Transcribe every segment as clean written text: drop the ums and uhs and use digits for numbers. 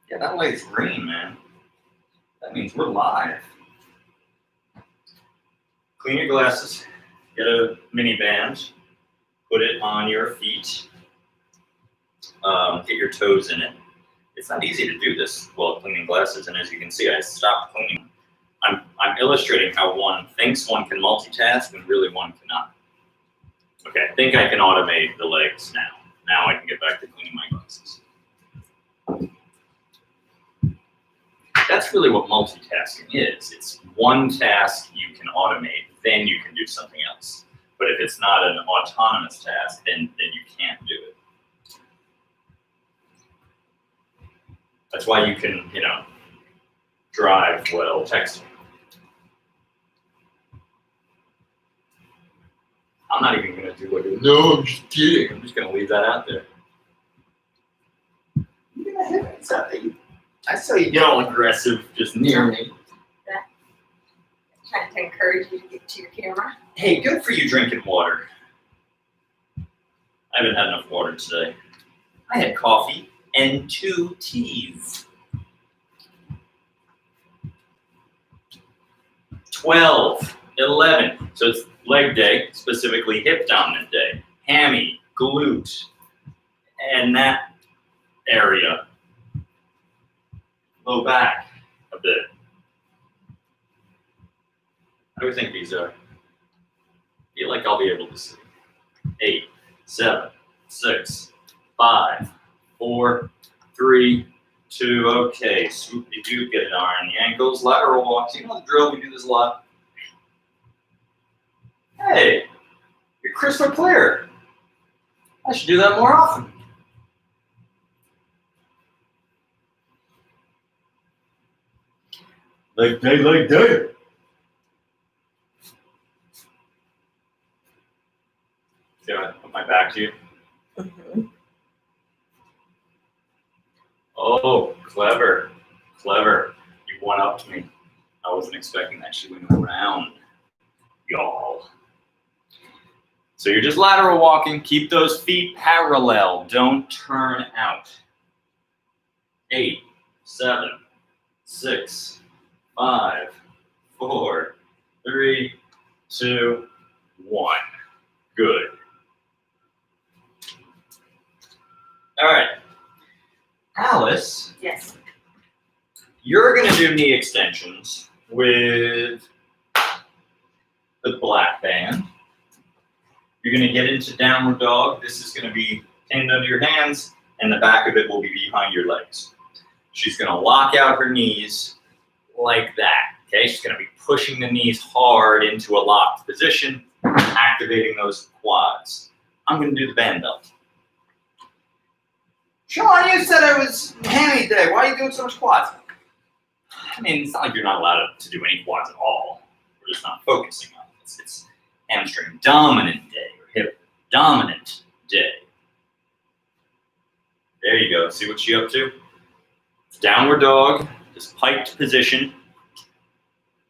Yeah, that light's green, man. That means we're live. Clean your glasses. Get a mini band. Put it on your feet. Get your toes in it. It's not easy to do this while cleaning glasses, and as you can see, I stopped cleaning. I'm illustrating how one thinks one can multitask and really one cannot. Okay, I think I can automate the legs now. Now I can get back to cleaning my glasses. That's really what multitasking is. It's one task you can automate, then you can do something else. But if it's not an autonomous task, then you can't do it. That's why you can, drive while texting. I'm not even going to do it. No, I'm just kidding. I'm just going to leave that out there. You're going to hit me, something. I saw you get all aggressive just near me. Yeah. Trying to encourage you to get to your camera. Hey, good for you drinking water. I haven't had enough water today. I had coffee and 2 teas. 12, 11. So it's leg day, specifically hip dominant day. Hammy, glute, and that area. Low back a bit. How do you think these are? Feel like I'll be able to see. 8, 7, 6, 5, 4, 3, 2. Okay, swoop-de-doo, get an R on the ankles. Lateral walks. You know the drill. We do this a lot. Hey, you're crystal clear. I should do that more often. Like day. See, I put my back to you. Mm-hmm. Oh, clever. You one-upped me. I wasn't expecting that. She went around, y'all. So you're just lateral walking. Keep those feet parallel. Don't turn out. 8, 7, 6, 5, 4, 3, 2, 1. Good. All right. Alice. Yes. You're going to do knee extensions with the black band. You're going to get into downward dog. This is going to be pinned under your hands, and the back of it will be behind your legs. She's going to lock out her knees like that. Okay, she's going to be pushing the knees hard into a locked position, activating those quads. I'm going to do the band belt. Sean, you said it was hammy day. Why are you doing so much quads? I mean, it's not like you're not allowed to do any quads at all. We're just not focusing on it. It's hamstring dominant day or hip dominant day. There you go. See what she's up to? Downward dog, this piped position.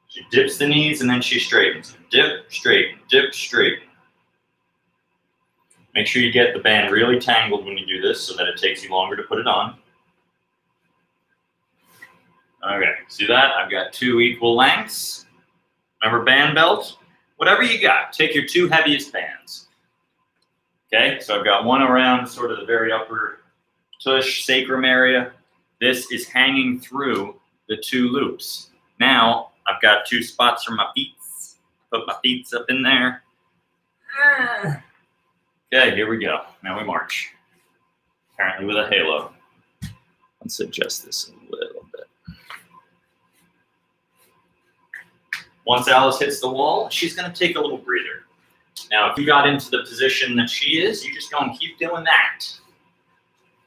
She dips the knees and then she straightens. Dip, straighten, dip, straighten. Make sure you get the band really tangled when you do this so that it takes you longer to put it on. Okay, see that? I've got 2 equal lengths. Remember band belt? Whatever you got, take your 2 heaviest bands. Okay, so I've got one around sort of the very upper tush, sacrum area. This is hanging through the 2 loops. Now, I've got 2 spots for my feet. Put my feet up in there. Okay, here we go. Now we march. Apparently with a halo. Let's adjust this a little bit. Once Alice hits the wall, she's going to take a little breather. Now, if you got into the position that she is, you're just going to keep doing that.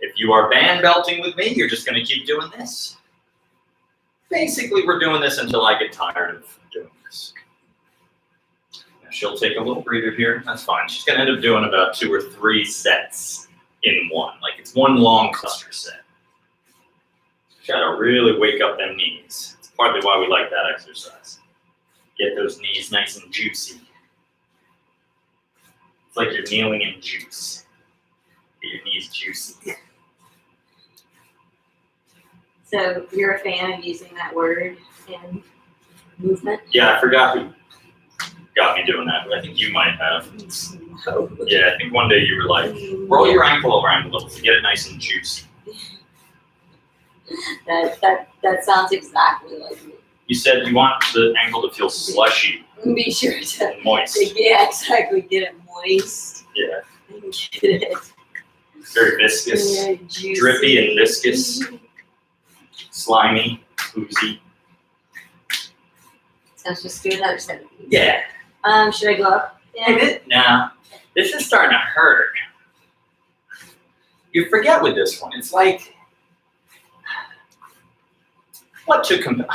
If you are band belting with me, you're just going to keep doing this. Basically, we're doing this until I get tired of doing this. Now, she'll take a little breather here. That's fine. She's going to end up doing about 2 or 3 sets in one. Like it's one long cluster set. Got to really wake up them knees. It's partly why we like that exercise. Get those knees nice and juicy. It's like you're kneeling in juice. Get your knees juicy. So you're a fan of using that word in movement? Yeah, I forgot who got me doing that. I think you might have. Yeah, I think one day you were like, roll your ankle around a little to get it nice and juicy. That sounds exactly like me. You said you want the ankle to feel slushy Be sure to, and moist. yeah, exactly, get it moist Yeah, and get it very viscous, juicy. drippy and viscous, slimy, oozy. So let's just do another set. Yeah. Should I go up? Yeah. Nah, this is starting to hurt. You forget with this one. It's like what to compare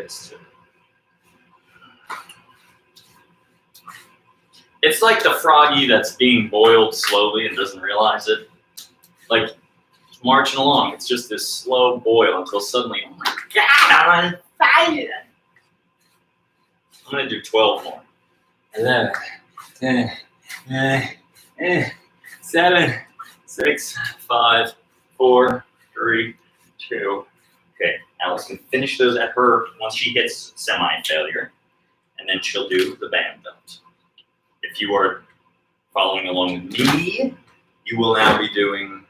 this to. It's like the froggy that's being boiled slowly and doesn't realize it. Like marching along, it's just this slow boil until suddenly, oh my God, I'm on fire. I'm gonna do 12 more. 11, 10, 9, 7, 6, 5, 4, 3, 2. Okay, Alice can finish those at her once she hits semi-failure, and then she'll do the band belt. If you are following along with me, you will now be doing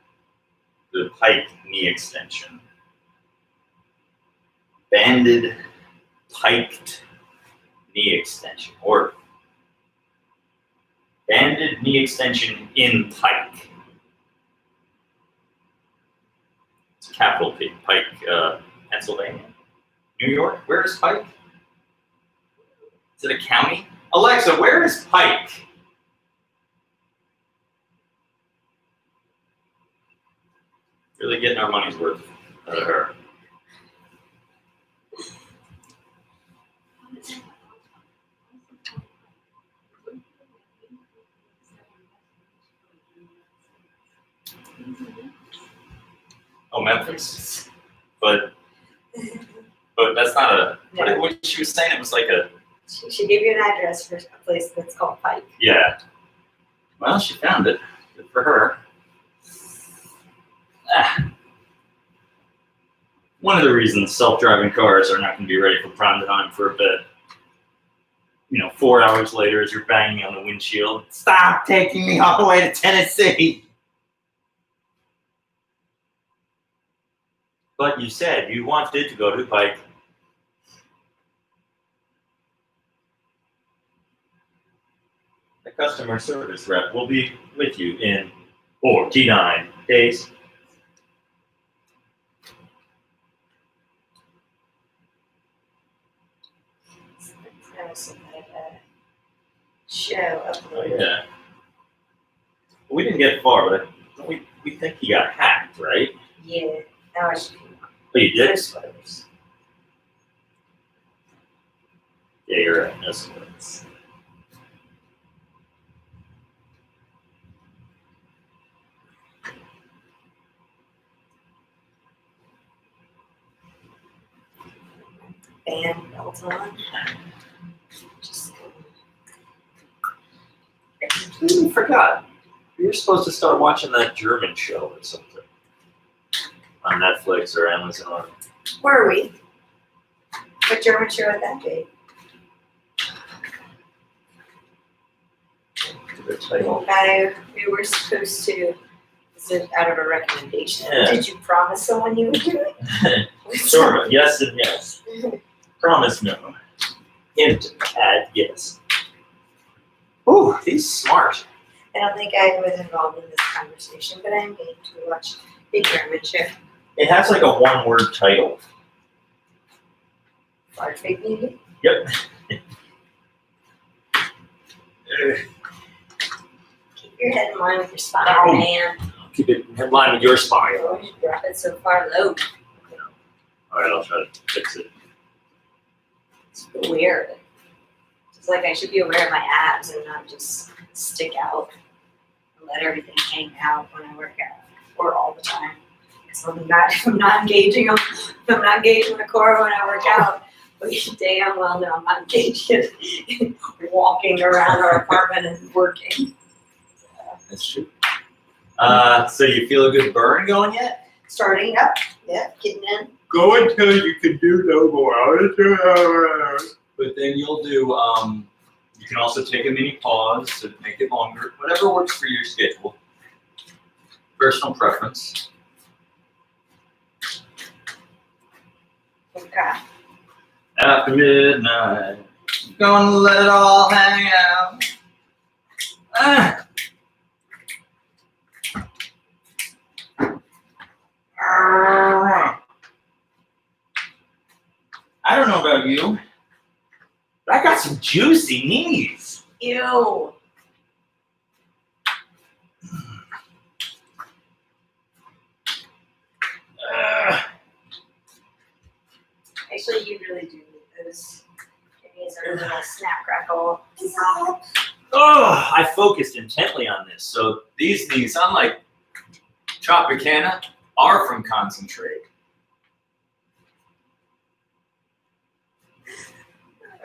the pike knee extension. Banded, piked knee extension, or banded knee extension in pike. It's a capital P, Pike, Pennsylvania. New York, where is Pike? Is it a county? Alexa, where is Pike? Really getting our money's worth out of her. Oh, Memphis. But that's not a, what she was saying, it was like a, She gave you an address for a place that's called Pike. yeah. Well, she found it. Good for her. One of the reasons self-driving cars are not going to be ready for prime time for a bit. 4 hours later as you're banging on the windshield. Stop taking me all the way to Tennessee. But you said you wanted to go to Pike. The customer service rep will be with you in 49 days. Show up. Oh, yeah. We didn't get far, but we think he got hacked, right? Yeah. Now I should Oh, you did? post photos. Yeah, you're right. No sweats. Band belt on. Just I completely forgot. You're supposed to start watching that German show or something on Netflix or Amazon. where are we? What German show would that be? The title. No, we were supposed to. Is it out of a recommendation? Yeah. Did you promise someone you would do it? Sort of. Yes and yes. Promise no. Hint add yes. Ooh, he's smart. I don't think I was involved in this conversation, but I'm going to watch the German show. It has like a one-word title. Large big movie. Yep. Keep your head in line with your spine, Ow. man. Keep it in line with your spine. Oh, you drop it so far low. All right, I'll try to fix it. It's weird. It's like I should be aware of my abs and not just stick out and let everything hang out when I work out, or all the time. Because if I'm not engaging them, if I'm not engaging the core when I work out, but you damn well know I'm not engaging walking around our apartment and working. That's true. So you feel a good burn going yet? Starting up, yeah, getting in. Go until you can do no more. But then you'll do, you can also take a mini pause to make it longer. Whatever works for your schedule. Personal preference. Okay. After midnight, gonna let it all hang out. Ah. I don't know about you, but I got some juicy knees. Ew. Actually, you really do need those. Your knees are a little snap crackle. Oh, I focused intently on this. So these knees, unlike Tropicana, are from concentrate.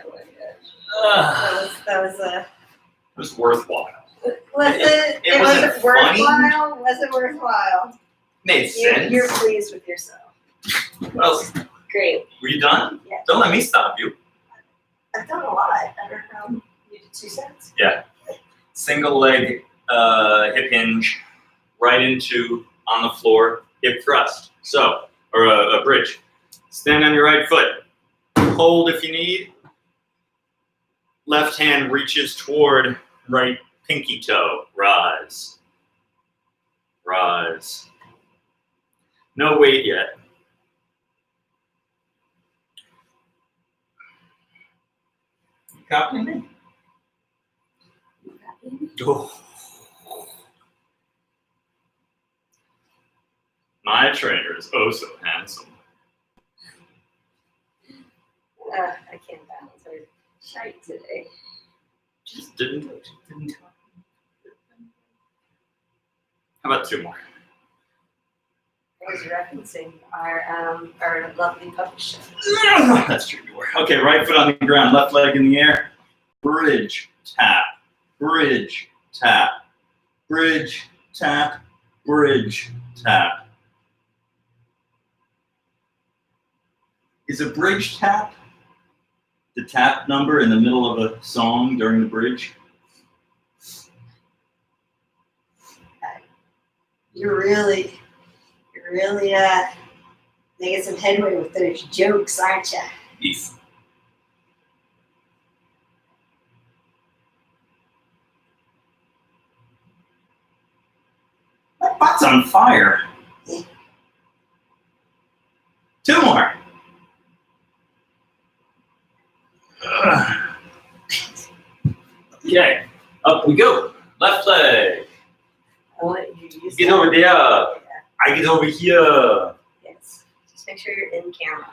Oh my gosh. That was It was worthwhile. Was it? It wasn't funny. worthwhile. Was it worthwhile? Made sense. You're pleased with yourself. What else? Great. Were you done? Yeah. Don't let me stop you. I've done a lot. I don't know. You did 2 sets. Yeah. Single leg hip hinge right into on the floor hip thrust. So, or a bridge. Stand on your right foot. Hold if you need. Left hand reaches toward right pinky toe. Rise. Rise. No weight yet. You copying me? Oh. My trainer is oh so handsome. I can't balance her shite today. Just didn't. How about 2 more? I was referencing our lovely puppy show. That's true. You were. Okay, right foot on the ground, left leg in the air. Bridge, tap, bridge, tap, bridge, tap, bridge, tap. Is a bridge tap the tap number in the middle of a song during the bridge? You're really making some headway with those jokes, aren't you? Yes. My butt's on fire. 2 more. Okay, up we go. Left leg. I want you to use Get that. over there. Yeah. I get over here. Yes. Just make sure you're in camera.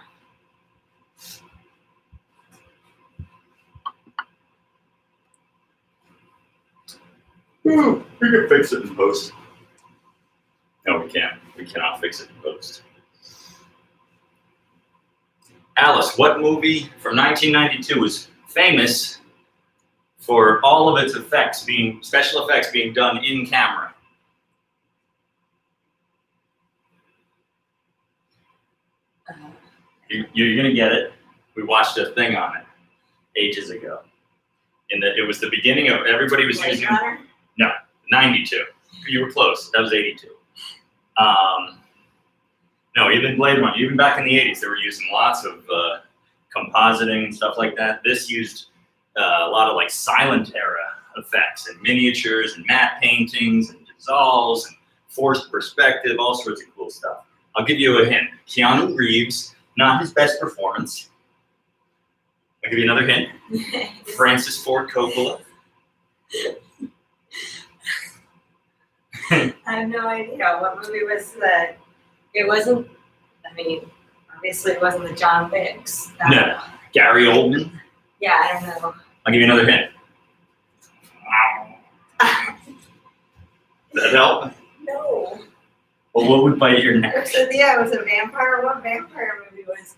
Woo, we can fix it in post. No, we can't. We cannot fix it in post. Alice, what movie from 1992 was famous for all of its effects being, special effects being done in camera? You're gonna get it. We watched a thing on it ages ago. It was the beginning of everybody was Blade using Runner? 92. You were close. That was 82. No, even Blade Runner, even back in the 80s, they were using lots of compositing and stuff like that. This used a lot of like silent era effects and miniatures and matte paintings and dissolves and forced perspective, all sorts of cool stuff. I'll give you a hint. Keanu Reeves, not his best performance. I'll give you another hint. Francis Ford Coppola. I have no idea. What movie was that? It wasn't, I mean, obviously it wasn't the John Wicks. No. Gary Oldman. Yeah, I don't know. I'll give you another hint. Does that help? No. Well, what would bite your neck? Yeah, it was a vampire. What vampire movie was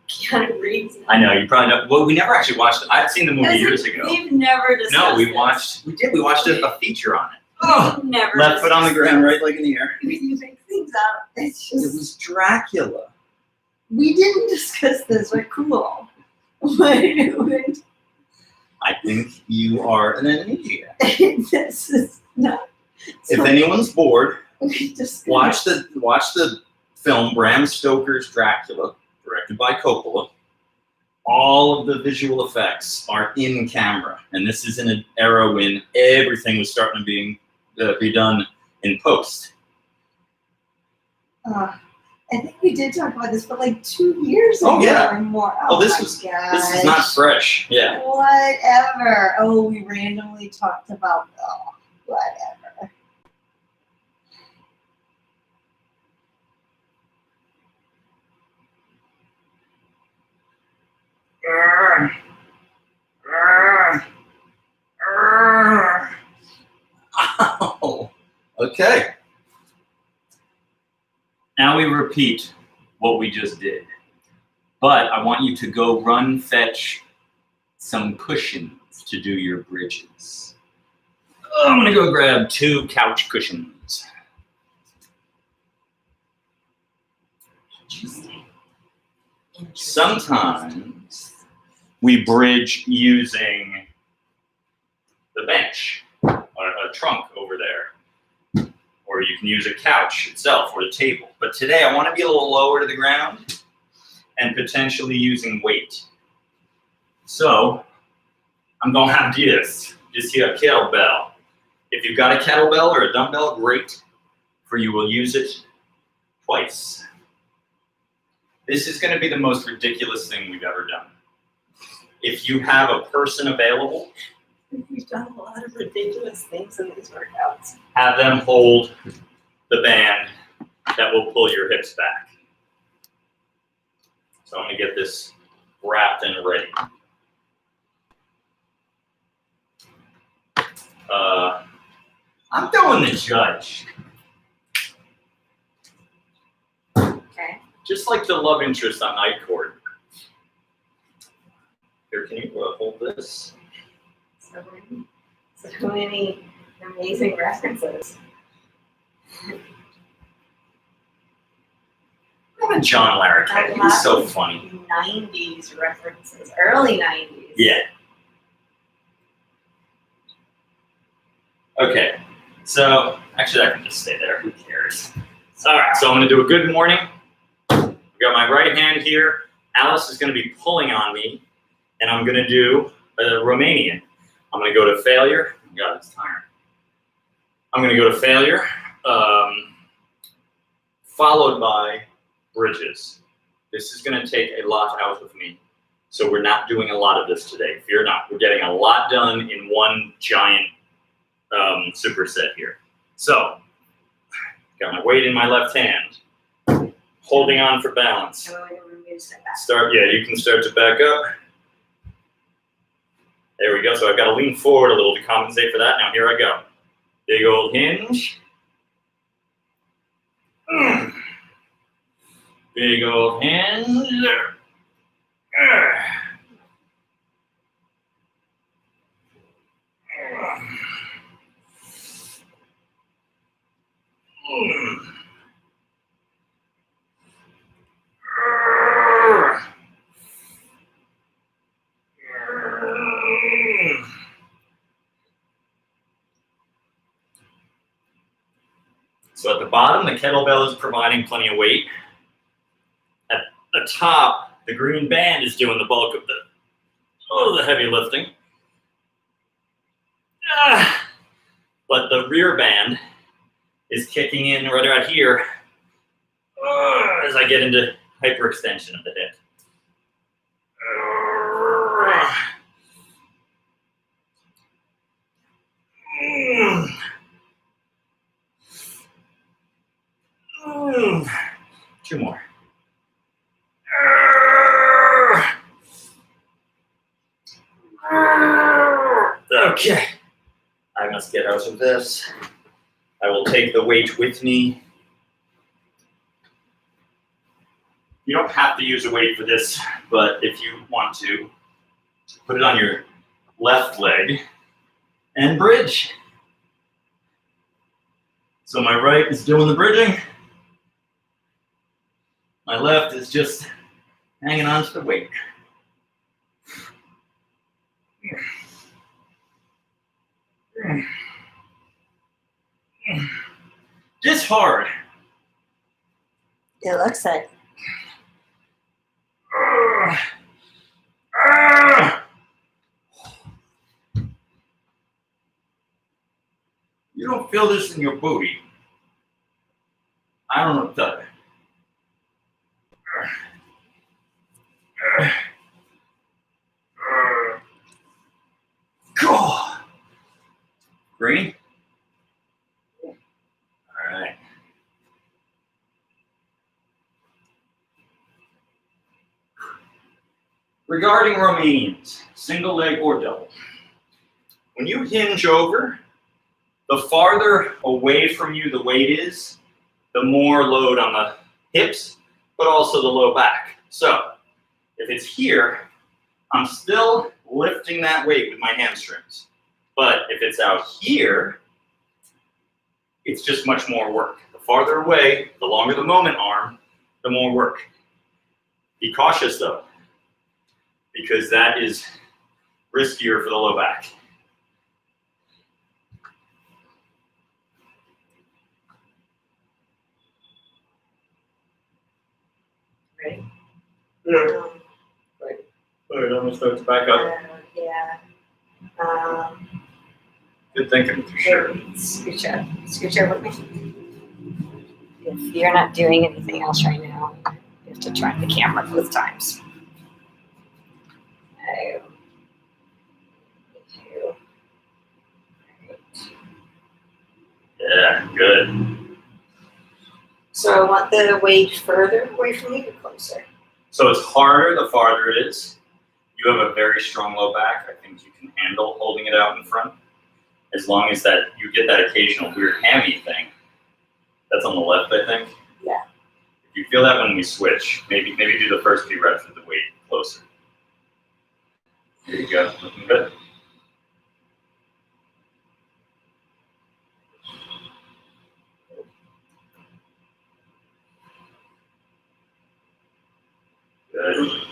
Keanu Reeves? I know, you probably know. Well, we never actually watched it. I'd seen the movie years ago. We've never discussed No, we this. watched, we did. We watched a feature on it. Oh, Never. left foot on the ground, right leg in the air. You make things up. It's It just. was Dracula. We didn't discuss this. We're cool. This I think you are an idiot. is not. If anyone's bored, We just watch the film Bram Stoker's Dracula, directed by Coppola. All of the visual effects are in camera, and this is in an era when everything was starting to be done in post. I think we did talk about this, but like 2 years Oh, ago yeah. or more. Oh, this my was- gosh. This is not fresh. Yeah. Whatever. Oh, we randomly talked about. Oh, whatever. Oh, okay. Now we repeat what we just did. But I want you to go run fetch some cushions to do your bridges. I'm gonna go grab 2 couch cushions. Interesting. Sometimes we bridge using the bench or a trunk over there. Or you can use a couch itself or a table. But today I want to be a little lower to the ground and potentially using weight. So I'm going to have this. Just here a kettlebell. If you've got a kettlebell or a dumbbell, great. For you will use it twice. This is going to be the most ridiculous thing we've ever done. If you have a person available, We've done a lot of ridiculous things in these workouts. have them hold the band that will pull your hips back. So I'm going to get this wrapped and ready. I'm going the judge. Okay. Just like the love interest on Night Court. Here, can you hold this? So many amazing references. I'm a John Larroquette. He was so funny. 90s references, early 90s. Yeah. Okay. So, actually, I can just stay there. Who cares? All right. So I'm going to do a good morning. I've got my right hand here. Alice is going to be pulling on me, and I'm going to do a Romanian. I'm going to go to failure. God, it's tiring. I'm going to go to failure, followed by bridges. This is going to take a lot out of me. So we're not doing a lot of this today. Fear not. We're getting a lot done in one giant superset here. So, got my weight in my left hand, holding on for balance. And we're going to step back. You can start to back up. There we go. So I've got to lean forward a little to compensate for that. Now here I go. Big old hinge. Big old hinge. So at the bottom, the kettlebell is providing plenty of weight. At the top, the green band is doing the bulk of the heavy lifting. But the rear band is kicking in right about here as I get into hyperextension of the hip. Two more. Okay. I must get out of this. I will take the weight with me. You don't have to use a weight for this, but if you want to, put it on your left leg and bridge. So my right is doing the bridging. My left is just hanging on to the weight. Just hard. It looks like. You don't feel this in your booty. I don't know what to tell you. Green? All right. Regarding Romanians, single leg or double, when you hinge over, the farther away from you the weight is, the more load on the hips, but also the low back. So if it's here, I'm still lifting that weight with my hamstrings. But if it's out here, it's just much more work. The farther away, the longer the moment arm, the more work. Be cautious though, because that is riskier for the low back. Ready? Yeah. All right, I'm gonna start to back up. Yeah. Good thinking for sure. Scooch over with me. If you're not doing anything else right now, you have to turn the camera both times. Oh. Two. Right. Yeah, good. So I want the weight further away from me or closer? So it's harder the farther it is. You have a very strong low back. I think you can handle holding it out in front. As long as that you get that occasional weird hammy thing. That's on the left, I think. Yeah. If you feel that when we switch, maybe do the first few reps with the weight closer. There you go. Looking good. Good.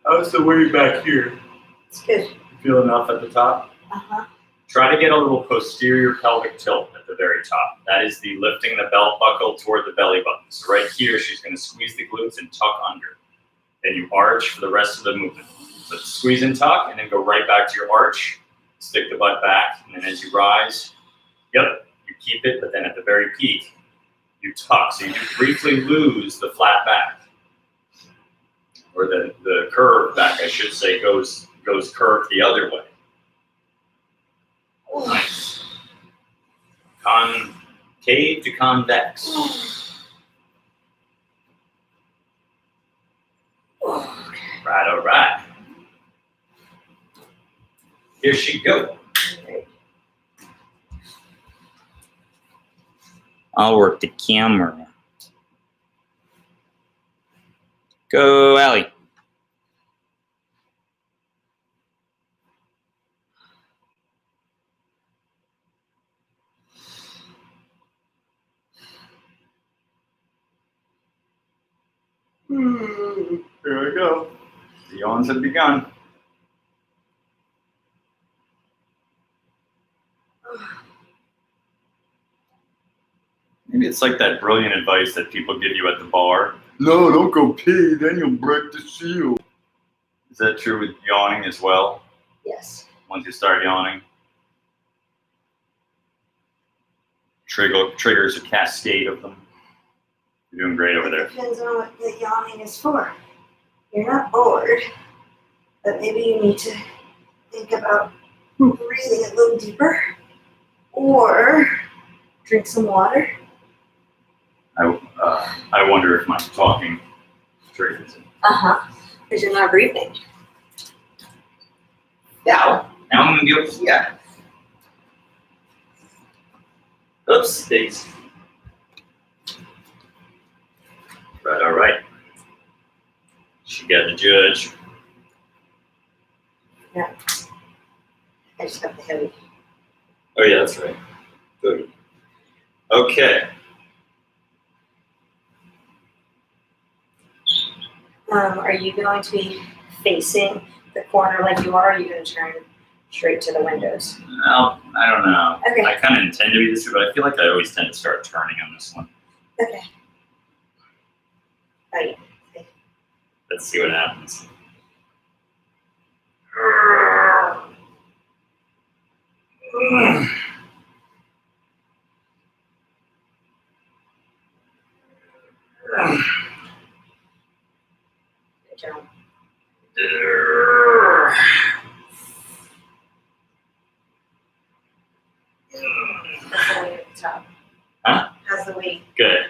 How's the weight back here? It's good. Feel enough at the top? Uh-huh. Try to get a little posterior pelvic tilt at the very top. That is the lifting the belt buckle toward the belly button. So right here, she's going to squeeze the glutes and tuck under. Then you arch for the rest of the movement. So squeeze and tuck, and then go right back to your arch. Stick the butt back, and then as you rise, yep, you keep it, but then at the very peak, you tuck. So you briefly lose the flat back. Or the curved back, I should say, goes curved the other way. Nice. Concave to convex. Right, all right. Here she go. I'll work the camera. Go, Allie. Here we go. The yawns have begun. Maybe it's like that brilliant advice that people give you at the bar. No, don't go pee, then you'll break the seal. Is that true with yawning as well? Yes. Once you start yawning? Triggers a cascade of them. You're doing great over there. Depends on what the yawning is for. You're not bored, but maybe you need to think about breathing a little deeper or drink some water. I wonder if my talking triggers it. Because you're not breathing. Now I'm going to go here. Oops, daisy. Right, all right. She got the judge. Yeah. I just got the heavy. Oh yeah, that's right. Good. Okay. Are you going to be facing the corner like you are? Or are you going to turn straight to the windows? Well, I don't know. Okay. I kind of intend to be this way, but I feel like I always tend to start turning on this one. Okay. Oh, yeah. Let's see what happens. Good job. How's the weight at the top? Huh? How's the weight? Good.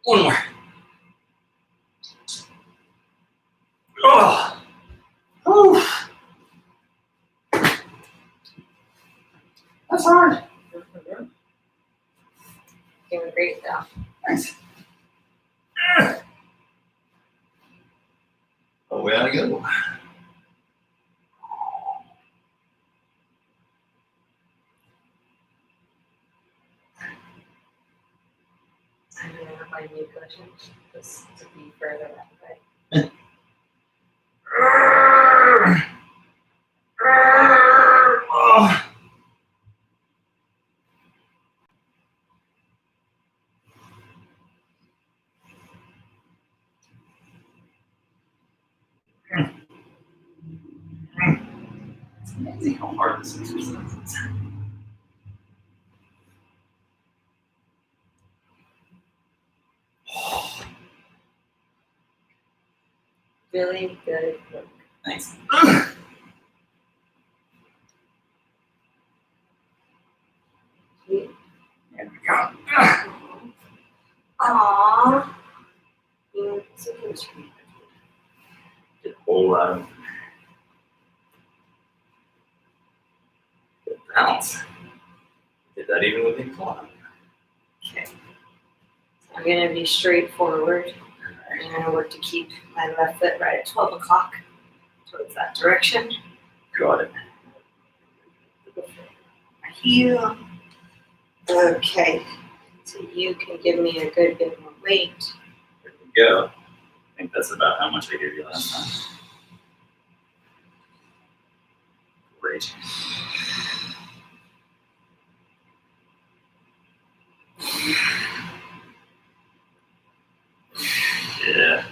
One more. Oh. Whew. That's hard. Doing great though. Thanks. Away I go. I'm gonna have my new cushion just to be further that way. Oh. It's amazing how hard this exercise is. Really good work. Thanks. Sweet. There we go. Aww. It's okay. Get a whole lot of good balance. Did that even with incline. Okay. I'm gonna be straightforward. I'm gonna work to keep my left foot right at 12 o'clock towards that direction. Got it. Heel. Okay. So you can give me a good bit more weight. There we go. I think that's about how much I gave you last time. Great. Yeah.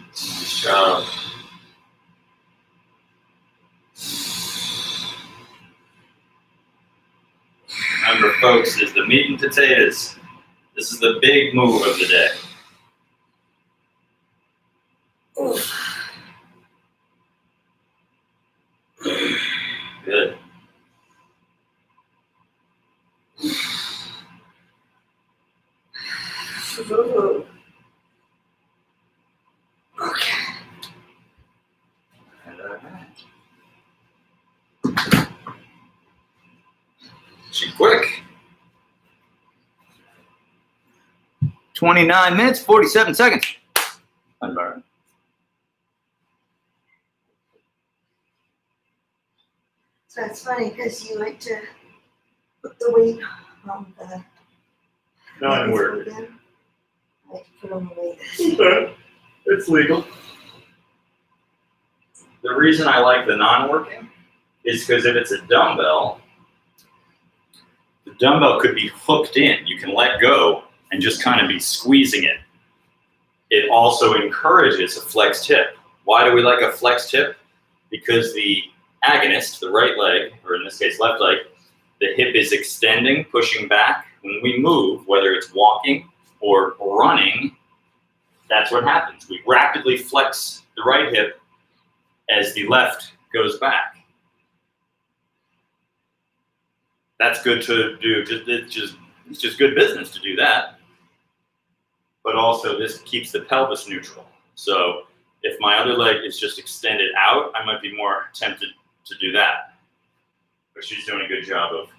Nice job. Remember, folks, is the meat and potatoes. This is the big move of the day. Good. Ooh. Okay. She quick. 29 minutes, 47 seconds. Unbar. So it's funny because you like to put the weight on the. No, I'm hands worried. again. Like, put on the weight. It's legal. The reason I like the non-working is because if it's a dumbbell, the dumbbell could be hooked in. You can let go and just kind of be squeezing it. It also encourages a flexed hip. Why do we like a flexed hip? Because the agonist, the right leg, or in this case left leg, the hip is extending, pushing back. When we move, whether it's walking or running, that's what happens. We rapidly flex the right hip as the left goes back. That's good to do. It's just good business to do that. But also this keeps the pelvis neutral. So if my other leg is just extended out, I might be more tempted to do that. But she's doing a good job of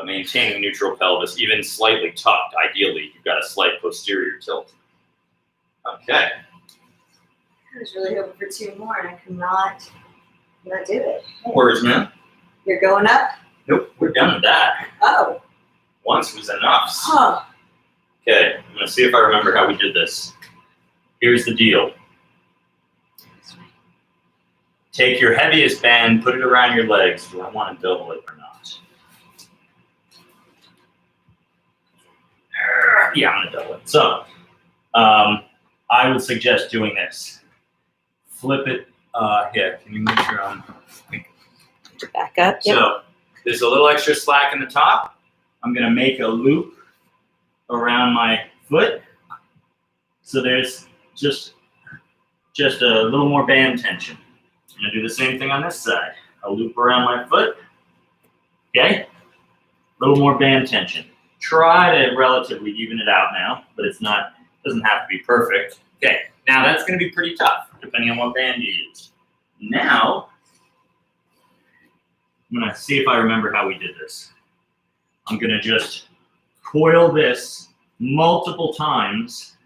maintaining neutral pelvis, even slightly tucked. Ideally, you've got a slight posterior tilt. Okay. I was really hoping for 2 more, and I could not do it. Words, man. You're going up? Nope, we're done with that. Oh. Once was enough. Huh. Okay, I'm gonna see if I remember how we did this. Here's the deal. Take your heaviest band, put it around your legs. Do I want to double it or not? Yeah, I'm gonna double it. So, I would suggest doing this. Flip it, here, can you make sure I'm... Back up. Yep. So, there's a little extra slack in the top. I'm gonna make a loop around my foot. So there's just a little more band tension. I'm gonna do the same thing on this side. A loop around my foot. Okay? A little more band tension. Try to relatively even it out now, but doesn't have to be perfect. Okay, now that's gonna be pretty tough, depending on what band you use. Now, I'm gonna see if I remember how we did this. I'm gonna just coil this multiple times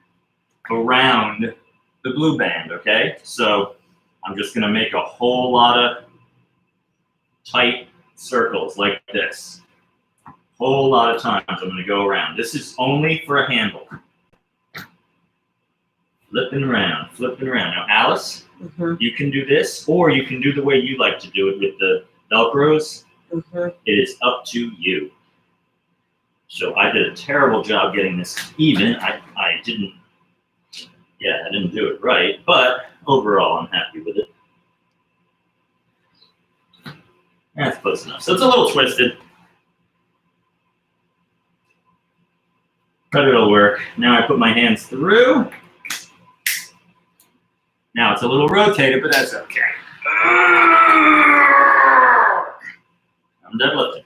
around the blue band, okay? So I'm just gonna make a whole lot of tight circles like this. Whole lot of times I'm gonna go around. This is only for a handle. Flipping around, flipping around. Now, Alice, you can do this, or you can do the way you like to do it with the Velcros. It is up to you. So I did a terrible job getting this even. I didn't do it right, but overall I'm happy with it. That's close enough. So it's a little twisted. But it'll work. Now I put my hands through. Now it's a little rotated, but that's okay. I'm deadlifting.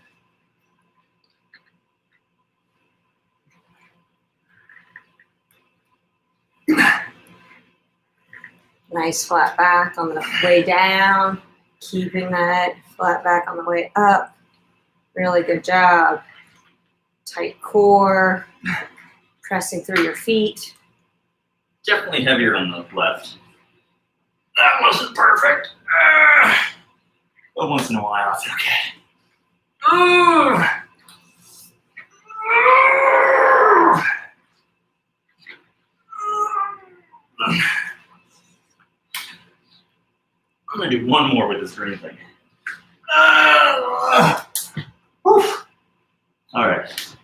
Nice flat back on the way down, keeping that flat back on the way up. Really good job. Tight core, pressing through your feet. Definitely heavier on the left. That wasn't perfect. But once in a while, it's okay. I'm gonna do one more with this green thing. All right.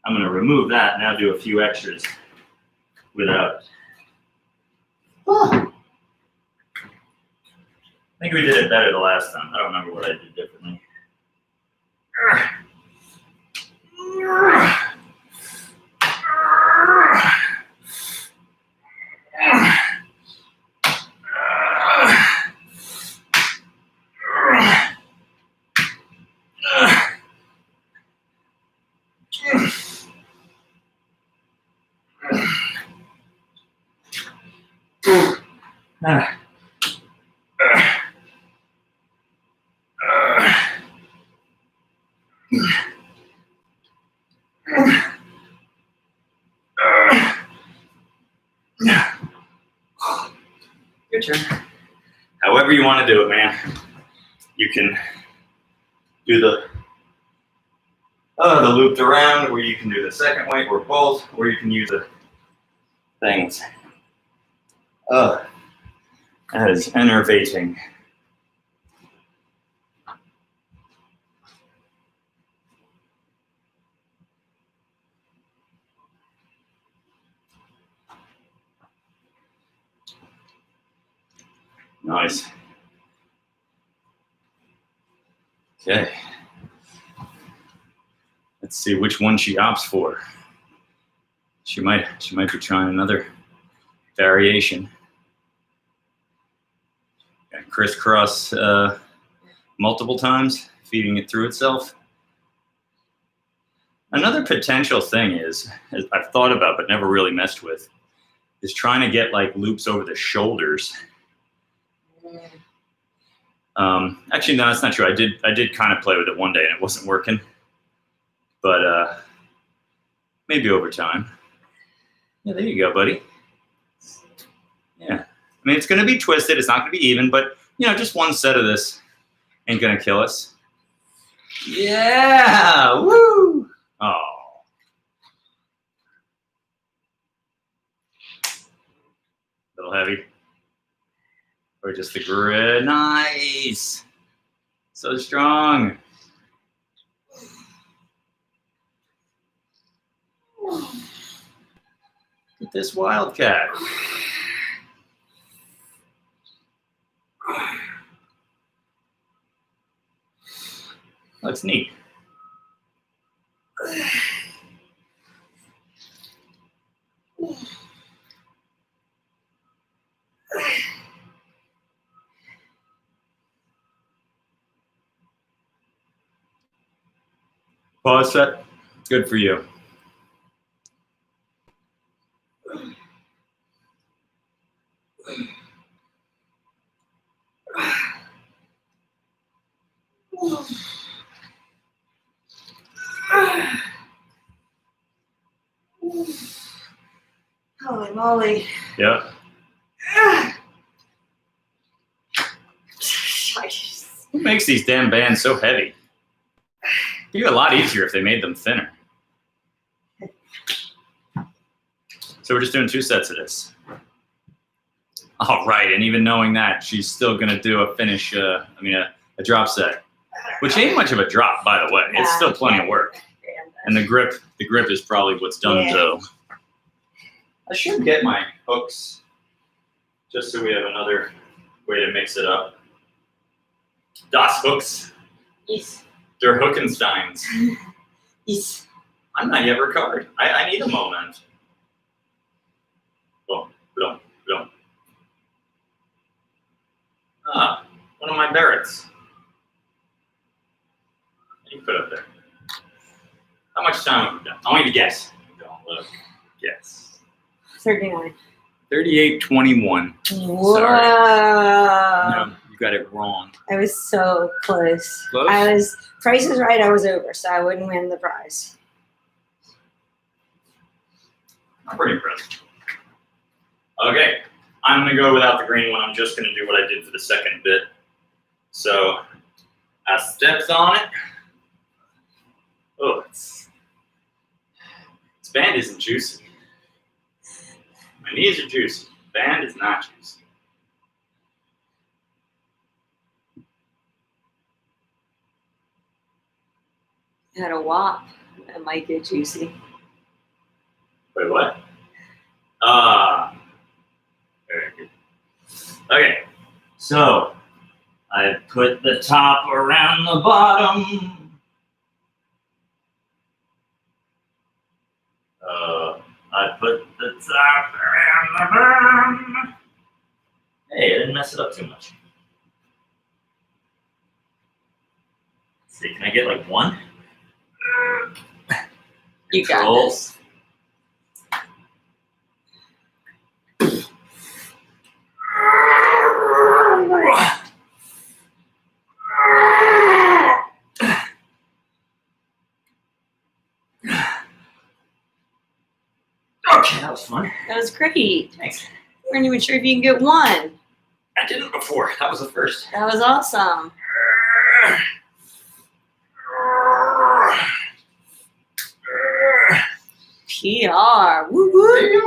I'm gonna remove that and now do a few extras without it. I think we did it better the last time. I don't remember what I did differently. Your turn. However you want to do it, man. You can do the The looped around where you can do the second way or both, or you can use the things. That is enervating. Nice. Okay. Let's see which one she opts for. She might be trying another variation. And crisscross multiple times, feeding it through itself. Another potential thing is I've thought about but never really messed with, is trying to get like loops over the shoulders. Actually, no, that's not true. I did kind of play with it one day and it wasn't working. But maybe over time. Yeah, there you go, buddy. Yeah. I mean, it's going to be twisted. It's not going to be even, but, you know, just one set of this ain't going to kill us. Yeah! Woo! Oh. A little heavy. Or just the grid. Nice! So strong. Look at this wildcat. Looks neat. Pause set. Good for you. Holy moly. Yeah. Who makes these damn bands so heavy? It'd be a lot easier if they made them thinner. So we're just doing 2 sets of this. All right, and even knowing that, she's still gonna do a finish, a drop set. Which ain't much of a drop, by the way. It's still plenty of work. And the grip is probably what's done though. I should get my hooks, just so we have another way to mix it up. Das Hooks. Yes. Der Hookensteins. Yes. I'm not yet recovered. I need a moment. Boom, boom, boom. Ah, one of my Barretts. What do you put up there? How much time have we done? I want you to guess. Don't look. Guess. 39. 38:21. Whoa. Sorry. No, you got it wrong. I was so close. Close? Price is Right, I was over, so I wouldn't win the prize. I'm pretty impressed. Okay, I'm gonna go without the green one. I'm just gonna do what I did for the second bit. So, I stepped on it. Oh, this band isn't juicy. My knees are juicy. Band is not juicy. Had a wop. That might get juicy. Wait, what? Very good. Okay, so I put the top around the bottom. I put the top around the bottom. Hey, I didn't mess it up too much. Let's see, can I get like one? You got Control. this. Okay, that was fun. That was great. Thanks. We weren't even sure if you can get one. I didn't before. That was the first. That was awesome. PR. Woo woo.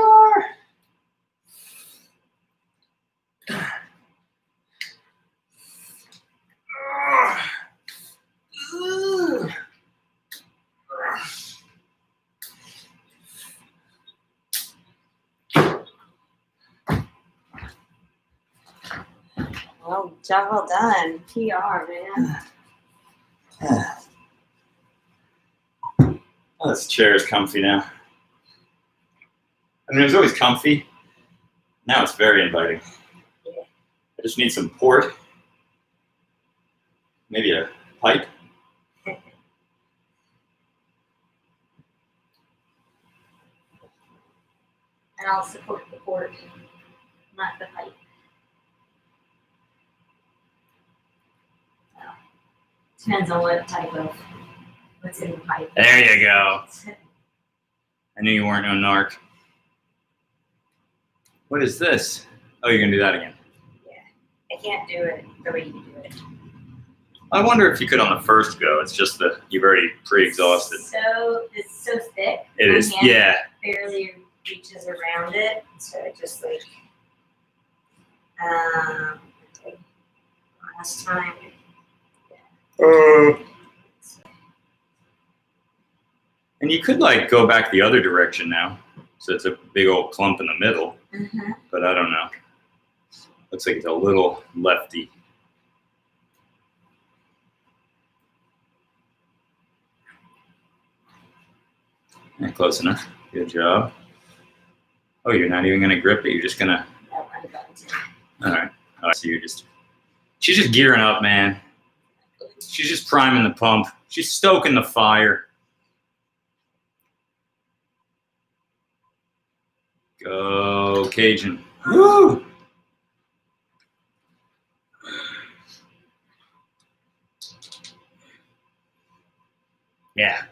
Well, job well done. PR, man. Oh, this chair is comfy now. I mean, it was always comfy. Now it's very inviting. Yeah. I just need some port. Maybe a pipe. And I'll support the port, not the pipe. Well, depends on what type of what's in the pipe. There you go. I knew you weren't no narc. What is this? Oh, you're gonna do that again. I can't do it the way you do it. I wonder if you could on the first go. It's just that you've already pre-exhausted. So it's so thick. It my is, hand yeah. barely reaches around it, so it just like last time. And you could like go back the other direction now. So it's a big old clump in the middle, but I don't know. Looks like it's a little lefty. Yeah, close enough. Good job. Oh, you're not even gonna grip it. You're just gonna. No, I'm going to. All right. All right. So you're just. She's just gearing up, man. She's just priming the pump. She's stoking the fire. Go Cajun. Woo! Yeah.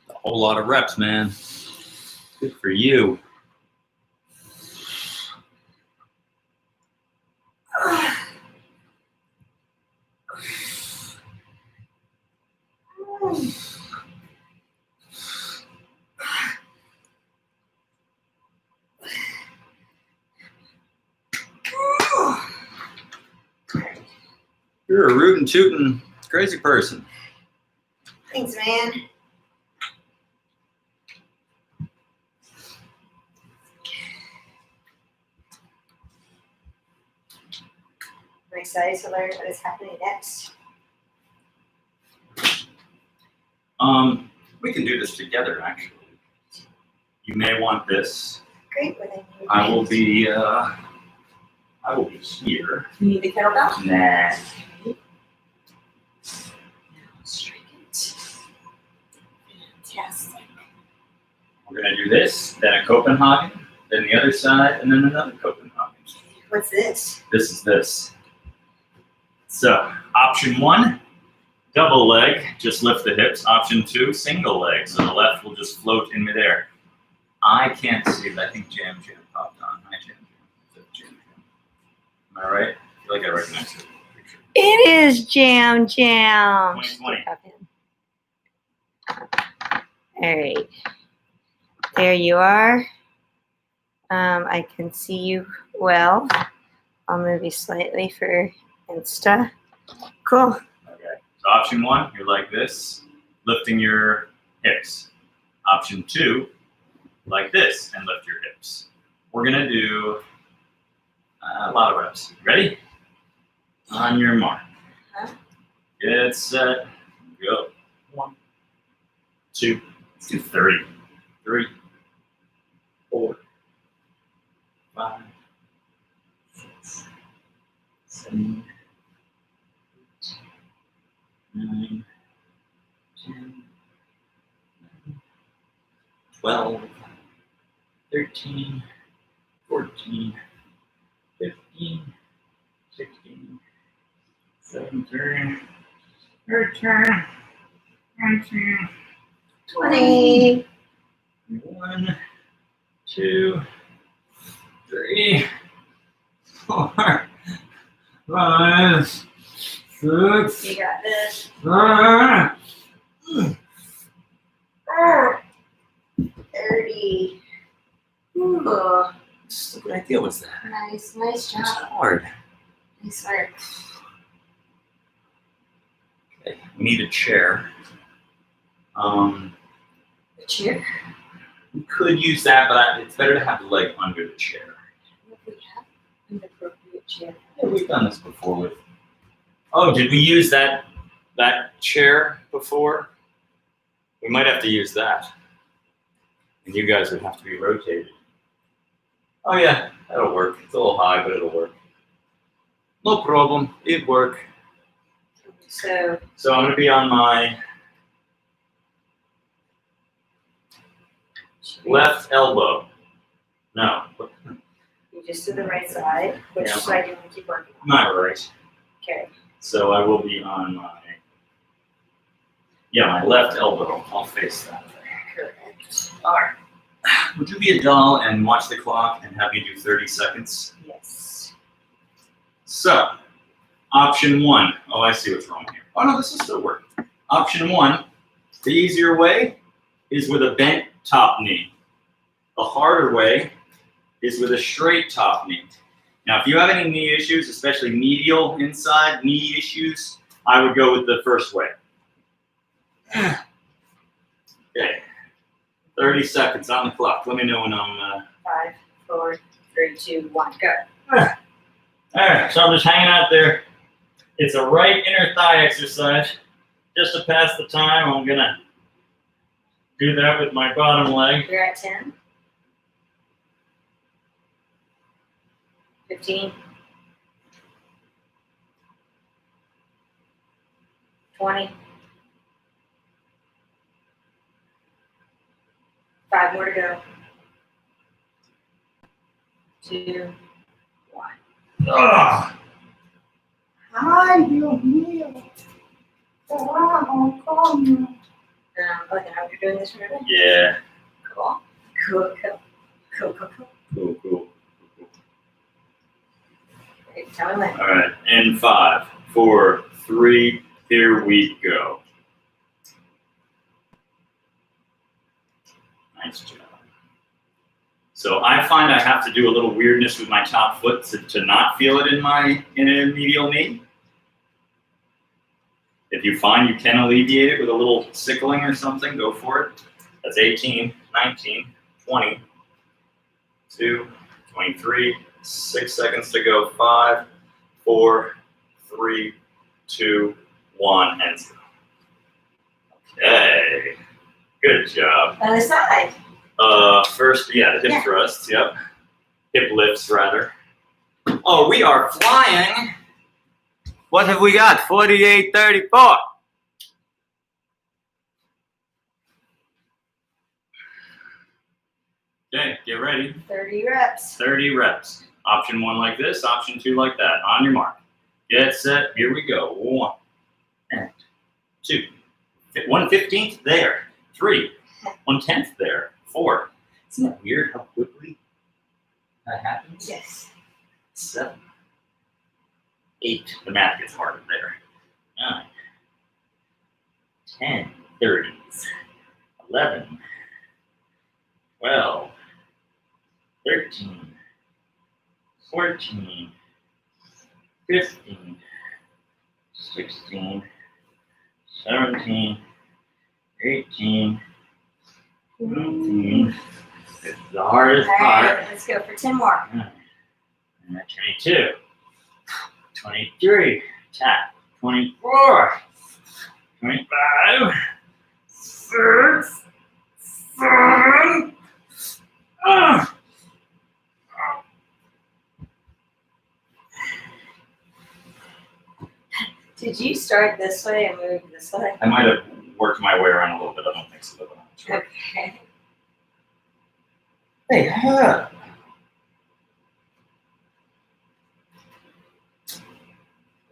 A whole lot of reps, man. Good for you. You're a rootin' tootin' crazy person. Thanks, man. I'm excited to learn what is happening next. We can do this together, actually. You may want this. Great, when I will be here. You need the kettlebell? Nah. Strike it. Fantastic. We're gonna do this, then a Copenhagen, then the other side, and then another Copenhagen. What's this? This is this. So, option 1, double leg, just lift the hips. Option 2, single leg, so the left will just float in midair. I can't see it. I think Jam popped on. Hi, Jam. Am I right? I feel like I recognize it. It is Jam. 2020. All right. There you are. I can see you well. I'll move you slightly for Insta. Cool. Okay. So option 1, you're like this, lifting your hips. Option 2, like this, and lift your hips. We're gonna do a lot of reps. Ready? On your mark. Get set. Go. 1, 2, let's do 30. 3, 4, 5, 6, 7, 8, 9, 10, 12, 13, 14, 15, 16, 17, 18, 19, 20. 1, 2, 3, 4, 5, 6, You got this. 7. 30. Ooh, Stupid idea was that? nice It's job. hard. Nice work. Okay, we need a chair. Chair. We could use that, but it's better to have the leg under the chair. What if we have an appropriate chair? Yeah, we've done this before with. Oh, did we use that chair before? We might have to use that. And you guys would have to be rotated. Oh yeah, that'll work. It's a little high, but it'll work. No problem. It'd work. So So I'm gonna be on my left elbow. No, you just do the right side. Which Yeah. side do you want to keep working on? my right. Okay. So I will be on my left elbow. I'll face that way. Correct. All right. Would you be a doll and watch the clock and have me do 30 seconds? Yes. So, option 1. Oh, I see what's wrong here. Oh no, this will still work. Option 1, the easier way is with a bent top knee. The harder way is with a straight top knee. Now, if you have any knee issues, especially medial inside knee issues, I would go with the first way. Okay. 30 seconds on the clock. Let me know when I'm. 5, 4, 3, 2, 1, go. All right, so I'm just hanging out there. It's a right inner thigh exercise. Just to pass the time, I'm gonna do that with my bottom leg. You're at 10. 15. 20. 5 more to go. 2, 1. Ugh. Ay, Dios mío. Okay, now you're doing this, remember? Yeah. Cool. Cool. Cool. Great. Tell me when. All right, and 5, 4, 3, here we go. Nice job. So I find I have to do a little weirdness with my top foot to not feel it in a medial knee. If you find you can alleviate it with a little sickling or something, go for it. That's 18, 19, 20, 2, 23, 6 seconds to go. 5, 4, 3, 2, 1, and 0. Okay. Good job. Other side. First, the hip Yeah. thrusts, yep. Hip lifts, rather. Oh, we are flying. What have we got? 48:34. Okay, get ready. 30 reps. 30 reps. Option 1 like this, option 2 like that. On your mark. Get set, here we go. 1 and 2. 1/15th there. 3. 1/10th there. 4. Isn't that weird how quickly that happens? Yes. 7. 8. The math gets harder there. 9. 10. 30s. 11. 12. 13. 14. 15. 16. 17. 18. 19. It's the hardest All part. right, let's go for 10 more. And 22. 23. Tap. 24. 25. 6. 7. Did you start this way and move this way? I might have worked my way around a little bit. I don't think so. But I'm not sure. Okay. Hey, huh.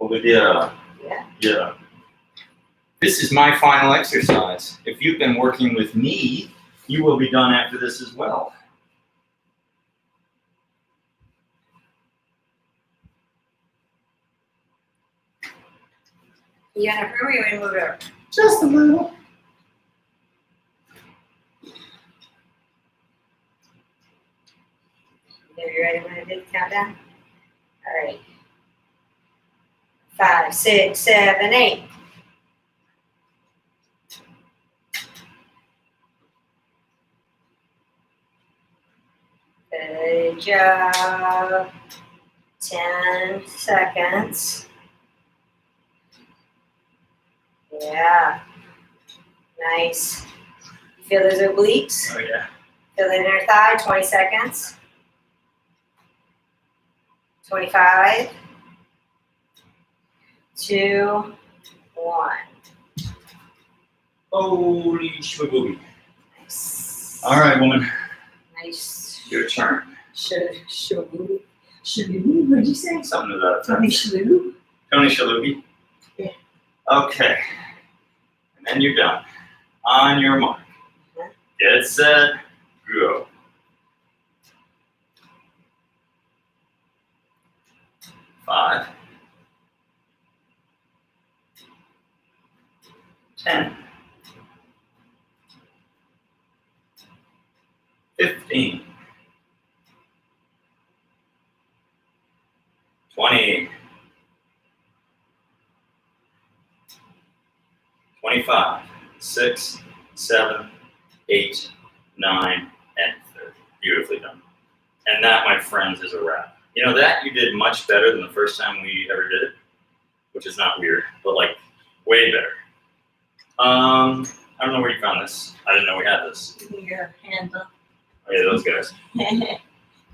Olivia, Yeah. This is my final exercise. If you've been working with me, you will be done after this as well. You got enough room or you want to move it over? Just a little. Are you ready when I do the countdown? All right. 5, 6, 7, 8. Good job. 10 seconds. Yeah. Nice. Feel those obliques? Oh, yeah. Feel the inner thigh, 20 seconds. 25. 2, 1. Holy schmagooey. Nice. All right, woman. Nice. Your turn. Shaloo. Shaloo, what'd you say? Something to that Tony effect. Shaloo? Tony Shalhoub. Yeah. Okay. And then you're done. On your mark. Get set. Go. 5. 10. 15. 20. 25. 6, 7, 8, 9, and 30. Beautifully done. And that, my friends, is a wrap. You know, that you did much better than the first time we ever did it, which is not weird, but like way better. I don't know where you found this. I didn't know we had this. Give me your hand up. Oh, yeah, those guys.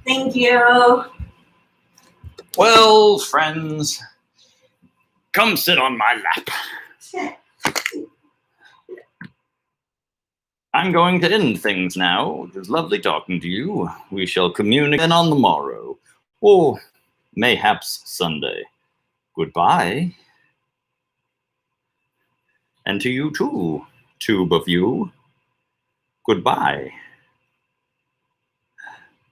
Thank you. Well, friends, come sit on my lap. I'm going to end things now. It was lovely talking to you. We shall communicate again on the morrow, or mayhaps Sunday. Goodbye. And to you too, tube of you. Goodbye.